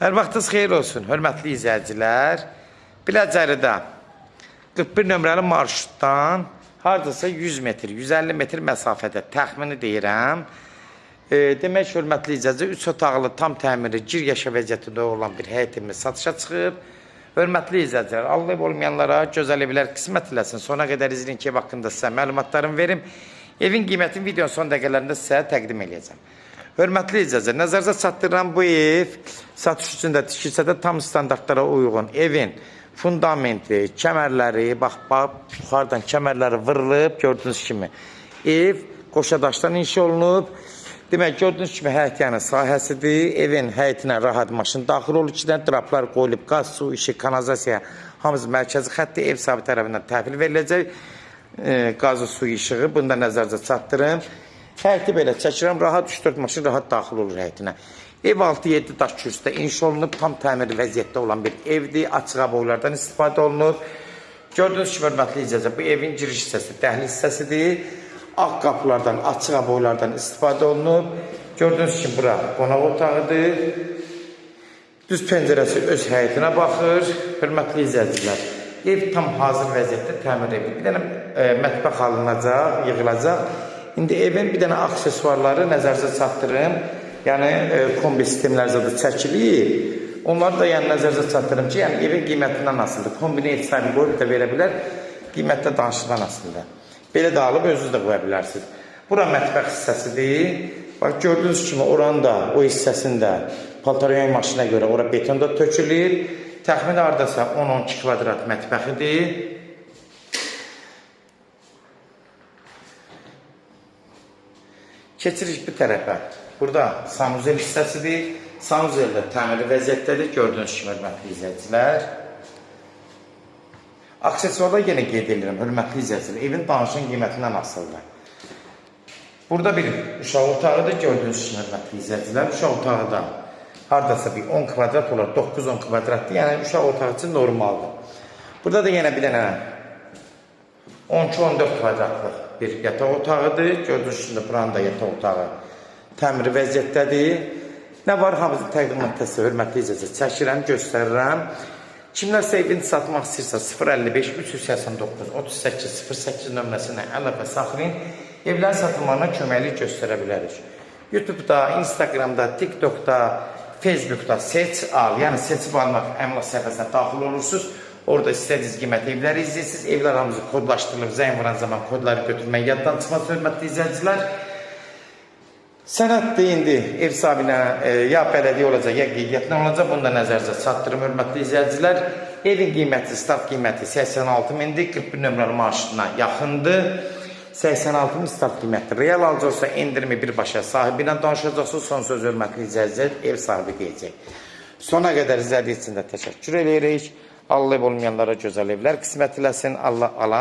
Hər vaxtınız xeyir olsun, hörmətli izləyicilər. Biləcəridə 41 nömrəli marşrutdan hardasa 100 metr, 150 metr məsafədə təxmini deyirəm. Demək, hörmətli izləyicilər, 3 otaqlı tam təmiri, giryaşa vəziyyətində olan bir həyətimiz satışa çıxıb. Hörmətli izləyicilər, Allah olmayanlara gözəl evlər qismət eləsin. Sona qədər izləyin ki, ev haqqında sizə məlumatlarımı verim. Evin qiymətini videonun son dəqiqələrində sizə təqdim edəcəm. Hörmətli izləyicilər, nəzərinizə çatdırılan bu ev satış üçün də tikilsə də tam standartlara uyğun. Evin fundamenti, kəmərləri, bax, yuxarıdan kəmərləri vırılıb, gördüyünüz kimi. Ev qoşadaşdan inşa olunub. Demək, gördüyünüz kimi həyət yanı sahəsidir. Evin həyətinə rahat maşın daxil olur. 2 dənə draplar qoyulub, qaz, su, işi, kanalizasiya, hamısı mərkəzi xətti ev sahibi tərəfindən təhvil veriləcək. Qazı, su, işığı, bunu da nəzərinizə çatdırım. Həyəti belə çəkirəm, rahat 3-4 maşın rahat daxil olur həyətinə. Ev 6-7 daş kürsüdə inşa olunub, tam təmir vəziyyətdə olan bir evdir. Açıq boylardan istifadə olunub. Gördüyünüz kimi, hörmətli izləyicilər, bu evin giriş hissəsi, dəhliz hissəsidir. Ağ qapılardan, açıq boylardan istifadə olunub. Gördüyünüz kimi, bura qonaq otağıdır. Düz pəncərəsi öz həyətinə baxır. Hörmətli izləyicilər, ev tam hazır vəziyyətdə təmir edilir. Bir dənə mətbəx alınacaq, yığılacaq. İndi evin bir dənə aksesuarları nəzərinizə çatdırım. Yəni, kombi sistemlərdə də çəkilir. Onları da nəzərinizə çatdırım ki, evin qiymətindən asılıdır. Kombini ev sahibi qoyub da verə bilər, qiymətdə danışıqdan asılıdır. Belə də alıb özünüz də qoya bilərsiniz. Bura mətbəx hissəsidir. Bax, gördüyünüz kimi, oranın da, o hissəsində paltaryoyan maşına görə ora beton da tökülür. Təxmini hardasa 10-12 kvadrat mətbəxidir. Keçirik bir tərəfə. Burada sanuzel hissəsidir. Sanuzel də təmiri vəziyyətdədir. Gördüyünüz kimi, hörmətli izləyicilər. Aksesuarda yenə qeyd edirəm, hörmətli izləyicilər. Evin danışın qiymətindən asılıdır. Burada bir uşaq otağıdır. Gördüyünüz kimi, hörmətli izləyicilər. Uşaq otağı da hardasa bir 10 kvadrat olar. 9-10 kvadratdır. Yəni, uşaq otağı üçün normaldır. Burada da yenə bir dənə 12-14 kvadratlıq bir yataq otağıdır. Gördüyünüz kimi, buranın da yataq otağı təmiri vəziyyətdədir. Nə var, hamısı təqdimatda hörmətli izləyicilər çəkirəm, göstərirəm. Kimlərsə evini satmaq istəyirsə 055 389 38 08 nömrəsinə əlaqə saxlayın. Evlərin satılmağına köməklik göstərə bilərik. YouTube'da, Instagram'da, TikTok'da, Facebook'da seç al. Yəni seçib almaq əmlak səhifəsinə daxil olursunuz. Orada istədiyiniz qiymətli evləri izləyirsiniz. Evlər hamısı kodlaşdırılıb, zəng vuran zaman kodları götürmək yaddan çıxmaz, hörmətli izləyicilər. Sənəddir indi ev sahibinə ya bələdiyyə olacaq, ya qeydiyyatla olacaq. Bunu da nəzərinizə çatdırım, hörmətli izləyicilər. Evin qiyməti, start qiyməti 86 mindir, 41 nömrəli marşrutuna yaxındır. 86 min start qiyməti. Real alacaqsa endirimi birbaşa sahibi ilə danışacaqsınız. Son söz, hörmətli izləyicilər, ev sahibi deyəcək. Sona qədər izlədiyi üçün də təşəkkür edirik. Allah olmayanlara gözəl evlər qismət eləsin. Allah alan